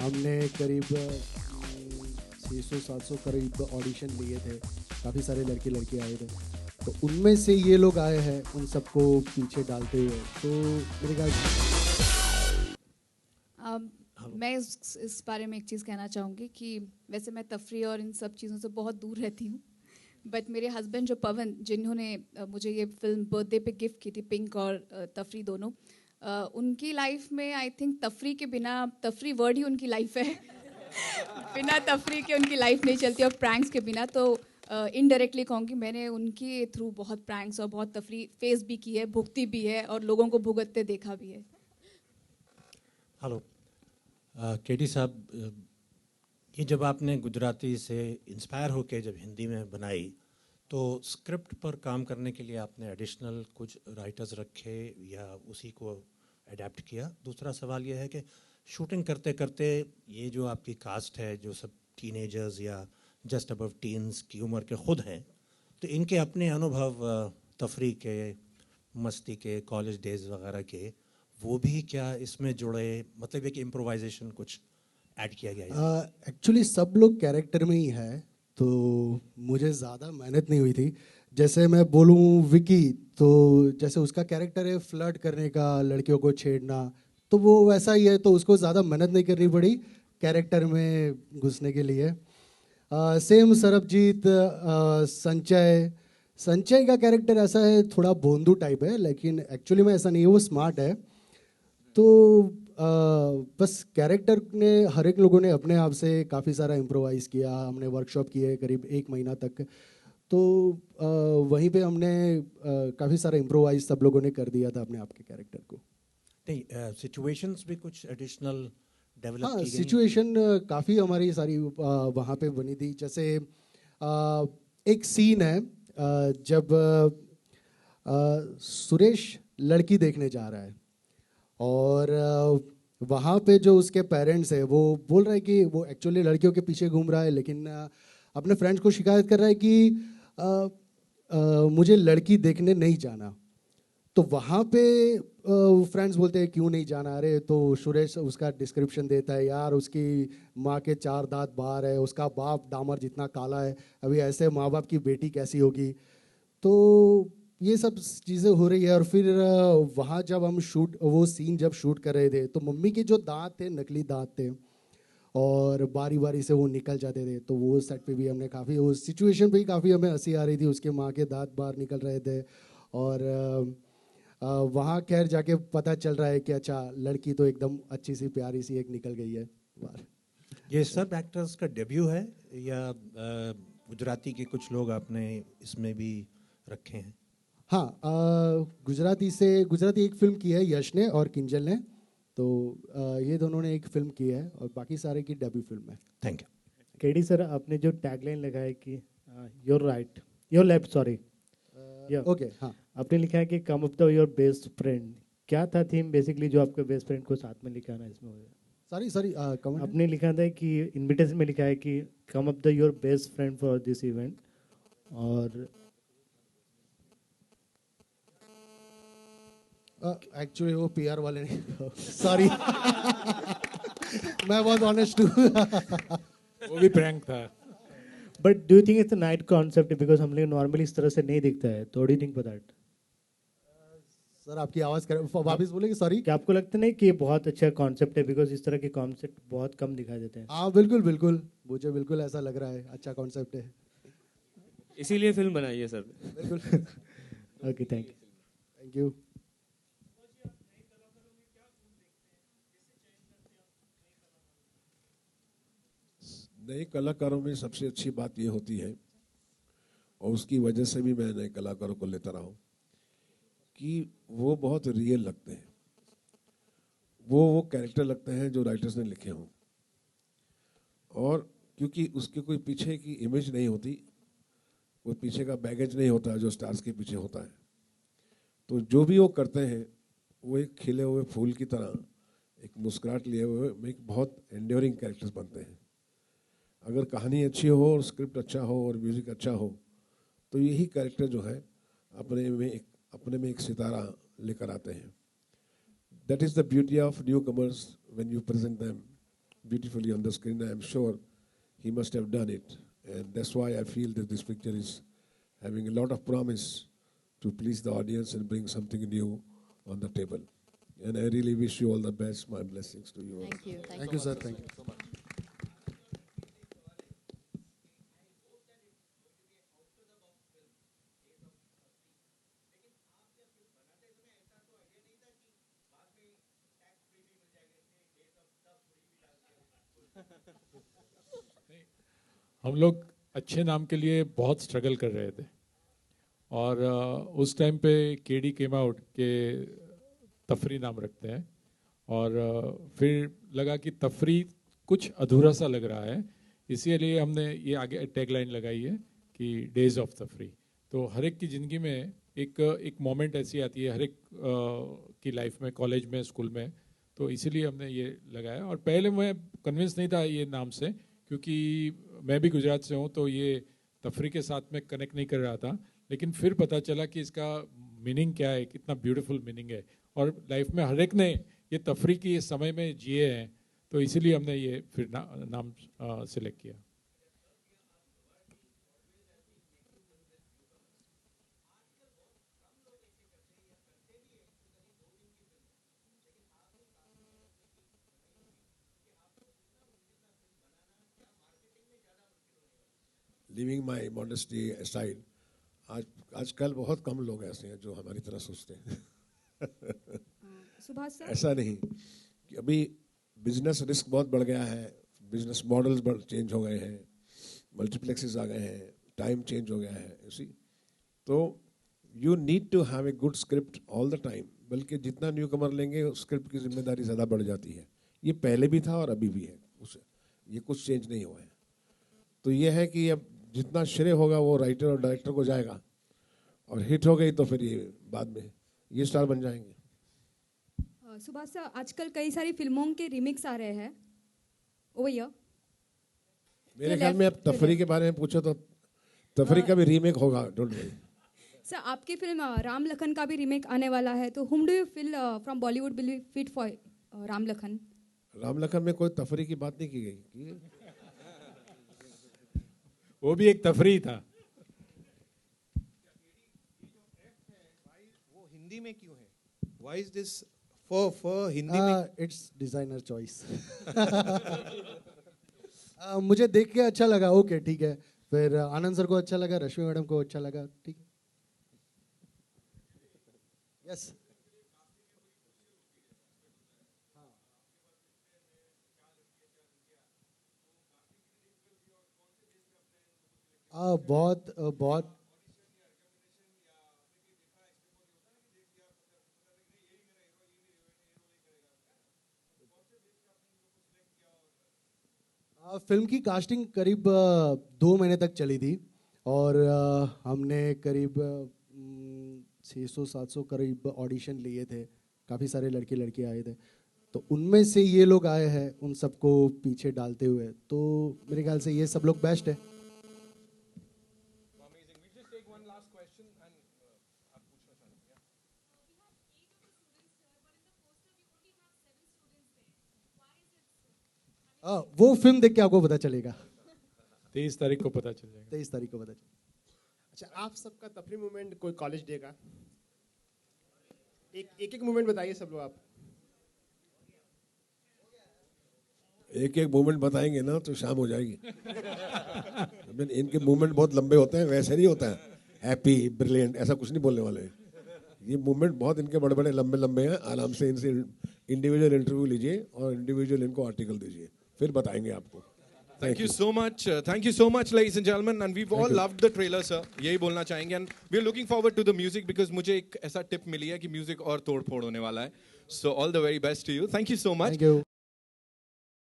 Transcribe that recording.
हमने करीब 600-700 करीब ऑडिशन लिए थे, काफ़ी सारे लड़के लड़के आए थे, तो उनमें से ये लोग आए हैं उन सबको पीछे डालते हुए, तो मेरे ख्याल मैं इस बारे में एक चीज़ कहना चाहूँगी कि वैसे मैं तफरी और इन सब चीज़ों से बहुत दूर रहती हूँ, बट मेरे हस्बैंड जो पवन, जिन्होंने मुझे ये फिल्म बर्थडे पे गिफ्ट की थी, पिंक और तफरी दोनों, उनकी लाइफ में आई थिंक तफरी के बिना, तफरी वर्ड ही उनकी लाइफ है बिना तफरी के उनकी लाइफ नहीं चलती, और प्रैंक्स के बिना। तो इनडायरेक्टली कहूँगी मैंने उनके थ्रू बहुत प्रैंक्स और बहुत तफरी फेस भी की है, भुगती भी है और लोगों को भुगतते देखा भी है। हेलो केडी साहब, ये जब आपने गुजराती से इंस्पायर होकर जब हिंदी में बनाई, तो स्क्रिप्ट पर काम करने के लिए आपने एडिशनल कुछ राइटर्स रखे या उसी को अडेप्ट किया? दूसरा सवाल ये है कि शूटिंग करते करते ये जो आपकी कास्ट है, जो सब टीनेजर्स या जस्ट अबव टीन्स की उम्र के खुद हैं, तो इनके अपने अनुभव तफरी के, मस्ती के, कॉलेज डेज वगैरह के, वो भी क्या इसमें जुड़े? मतलब एक इम्प्रोवाइजेशन कुछ ऐड किया गया? एक्चुअली सब लोग कैरेक्टर में ही है, तो मुझे ज़्यादा मेहनत नहीं हुई थी। जैसे मैं बोलूँ विकी, तो जैसे उसका कैरेक्टर है फ्लर्ट करने का, लड़कियों को छेड़ना, तो वो वैसा ही है, तो उसको ज़्यादा मेहनत नहीं करनी पड़ी कैरेक्टर में घुसने के लिए। सेम सरबजीत, संचय, संचय का कैरेक्टर ऐसा है, थोड़ा बोंदू टाइप है, लेकिन एक्चुअली में ऐसा नहीं है, वो स्मार्ट है। तो बस कैरेक्टर ने, हर एक लोगों ने अपने आप से काफ़ी सारा इम्प्रोवाइज़ किया, हमने वर्कशॉप किए करीब 1 महीना तक, तो वहीं पे हमने काफ़ी सारा इम्प्रोवाइज़ सब लोगों ने कर दिया था अपने आप के कैरेक्टर को। नहीं, सिचुएशंस भी कुछ एडिशनल डेवलप हाँ, की गई? सिचुएशन काफ़ी हमारी सारी वहाँ पे बनी थी। जैसे एक सीन है, जब सुरेश लड़की देखने जा रहा है, और वहाँ पे जो उसके पेरेंट्स है वो बोल रहे हैं कि वो एक्चुअली लड़कियों के पीछे घूम रहा है, लेकिन अपने फ्रेंड्स को शिकायत कर रहा है कि मुझे लड़की देखने नहीं जाना। तो वहाँ पे फ्रेंड्स बोलते हैं क्यों नहीं जाना? अरे तो सुरेश उसका डिस्क्रिप्शन देता है, यार उसकी माँ के 4 दांत बाहर है, उसका बाप डामर जितना काला है, अभी ऐसे माँ बाप की बेटी कैसी होगी? तो ये सब चीज़ें हो रही है। और फिर वहाँ जब हम वो सीन जब शूट कर रहे थे, तो मम्मी के जो दांत थे नकली दांत थे, और बारी बारी से वो निकल जाते थे, तो वो सेट पे भी हमने काफ़ी, उस सिचुएशन पे ही काफ़ी हमें हंसी आ रही थी, उसके माँ के दांत बाहर निकल रहे थे। और वहाँ खैर जाके पता चल रहा है कि अच्छा लड़की तो एकदम अच्छी सी प्यारी सी एक निकल गई है बाहर। ये सब एक्टर्स का डेब्यू है या गुजराती के कुछ लोग आपने इसमें भी रखे हैं? हाँ, गुजराती एक फिल्म की है यश ने और किंजल ने, तो ये दोनों ने एक फिल्म की है, और बाकी सारे की डेब्यू फिल्म है। Thank you. केडी सर, आपने जो टैगलाइन लगा है कि your right your left, sorry, okay, हाँ, आपने लिखा है कि come up the your best friend, क्या था थीम बेसिकली जो आपके बेस्ट फ्रेंड को साथ में लिखा ना इसमें हो? Sorry comment. आपने लिखा था कि इनविटेशन में लिखा है कि come up the your best friend for this event, और एक्चुअली वो पीआर वाले ने सॉरी मैं बहुत ऑनेस्ट हूँ वो भी प्रैंक था। But do you think it's a night concept, because हम लोग नॉर्मली इस तरह से नहीं दिखता है, तो do you think for that? Sir आपकी आवाज़ वापस बोलेंगे? सॉरी। क्या आपको लगता नहीं कि ये बहुत अच्छा कॉन्सेप्ट है, बिकॉज इस तरह के कॉन्सेप्ट बहुत कम दिखाई देते हैं? हाँ बिल्कुल बिल्कुल, मुझे बिल्कुल ऐसा लग रहा है, अच्छा कॉन्सेप्ट है, इसीलिए फिल्म बनाई है सर। बिल्कुल। Okay, thank you. Thank you. नए कलाकारों में सबसे अच्छी बात ये होती है, और उसकी वजह से भी मैं नए कलाकारों को लेता रहा हूँ, कि वो बहुत रियल लगते हैं। वो कैरेक्टर लगते हैं जो राइटर्स ने लिखे हों, और क्योंकि उसके कोई पीछे की इमेज नहीं होती, कोई पीछे का बैगेज नहीं होता जो स्टार्स के पीछे होता है, तो जो भी वो करते हैं वो एक खिले हुए फूल की तरह एक मुस्कुराहट लिए हुए एक बहुत एंड्योरिंग कैरेक्टर्स बनते हैं। अगर कहानी अच्छी हो और स्क्रिप्ट अच्छा हो और म्यूजिक अच्छा हो, तो यही कैरेक्टर जो है अपने में एक सितारा लेकर आते हैं। That is the beauty of new commerce when you present them beautifully on the screen. I am sure he must have done it. And that's why I feel that this picture is having a lot of promise to please the audience and bring something new on the table. And I really wish you all the best. My blessings to you all. Thank you. Thank you, sir. Thank you. हम लोग अच्छे नाम के लिए बहुत struggle कर रहे थे और उस टाइम पे केडी केम आउट के तफरी नाम रखते हैं और फिर लगा कि तफरी कुछ अधूरा सा लग रहा है, इसीलिए हमने ये आगे टैगलाइन लगाई है कि डेज ऑफ तफरी। तो हर एक की ज़िंदगी में एक मोमेंट ऐसी आती है हर एक की लाइफ में, कॉलेज में, स्कूल में, तो इसीलिए हमने ये लगाया। और पहले मैं कन्विंस नहीं था ये नाम से, क्योंकि मैं भी गुजरात से हूँ तो ये तफरी के साथ में कनेक्ट नहीं कर रहा था, लेकिन फिर पता चला कि इसका मीनिंग क्या है, कितना ब्यूटीफुल मीनिंग है और लाइफ में हर एक ने ये तफरी की इस समय में जिए हैं, तो इसीलिए हमने ये फिर नाम सिलेक्ट किया। Leaving my modesty aside, आजकल बहुत कम लोग ऐसे हैं जो हमारी तरह सोचते हैं। सुभाष सर, ऐसा नहीं कि अभी बिजनेस रिस्क बहुत बढ़ गया है, बिजनेस मॉडल्स चेंज हो गए हैं, मल्टीप्लेक्सेस आ गए हैं, टाइम चेंज हो गया है ऐसी, तो you need to have a good script all the time. बल्कि जितना न्यू कमर लेंगे स्क्रिप्ट की जिम्मेदारी ज़्यादा बढ़ जाती है। ये पहले भी था और अभी भी है, ये कुछ चेंज नहीं हुआ है। तो ये है कि अब जितना श्रेय होगा वो राइटर और डायरेक्टर को जाएगा, और हिट हो गई तो फिर ये बाद में ये स्टार बन जाएंगे। सुभाष सर, आजकल कई सारी फिल्मों के रीमिक्स आ रहे हैं ओवर हियर। मेरे ख्याल में अब तफरी के बारे में पूछो तो तफरी का भी रीमेक होगा, डोंट वरी। सर, आपकी फिल्म राम लखन का भी रीमेक आने वाला है, तो whom do you feel from Bollywood will be fit for Ram Lakhan? Ram Lakhan में कोई तफरी की बात नहीं की गई, वो भी एक तफरी था। वो हिंदी में क्यों है? Why is this for Hindi में? It's designer choice. मुझे देख के अच्छा लगा, ओके ठीक है। फिर आनंद सर को अच्छा लगा, रश्मि मैडम को अच्छा लगा, ठीक है। यस, बहुत बहुत फिल्म की कास्टिंग करीब 2 महीने तक चली थी और हमने करीब 600-700 करीब ऑडिशन लिए थे। काफ़ी सारे लड़के लड़के आए थे, तो उनमें से ये लोग आए हैं उन सबको पीछे डालते हुए, तो मेरे ख्याल से ये सब लोग बेस्ट है। वो फिल्म देख के आपको पता चलेगा। 23 तारीख को पता चल जाएगा। 23 तारीख को पता चलेगा। अच्छा, आप सबका तफरी मूवमेंट कोई कॉलेज डे का एक मूवमेंट बताइए सब लोग। आप एक एक मूवमेंट बताएंगे ना तो शाम हो जाएगी। इनके मूवमेंट बहुत लंबे होते हैं, वैसे नहीं होता है हैप्पी ब्रिलियंट, ऐसा कुछ नहीं बोलने वाले। ये मूवमेंट बहुत इनके बड़े बड़े लंबे लंबे हैं। आराम से इनसे इंडिविजुअल इंटरव्यू लीजिए और इंडिविजुअल इनको आर्टिकल दीजिए, फिर बताएंगे आपको। Thank you so much. Thank you so much, ladies and gentlemen. And we've all loved the trailer, sir. यही बोलना चाहेंगे. And we're looking forward to the music because मुझे एक ऐसा टिप मिली है कि म्यूजिक और तोड़ फोड़ होने वाला है. So all the very best to you. Thank you so much. Thank you.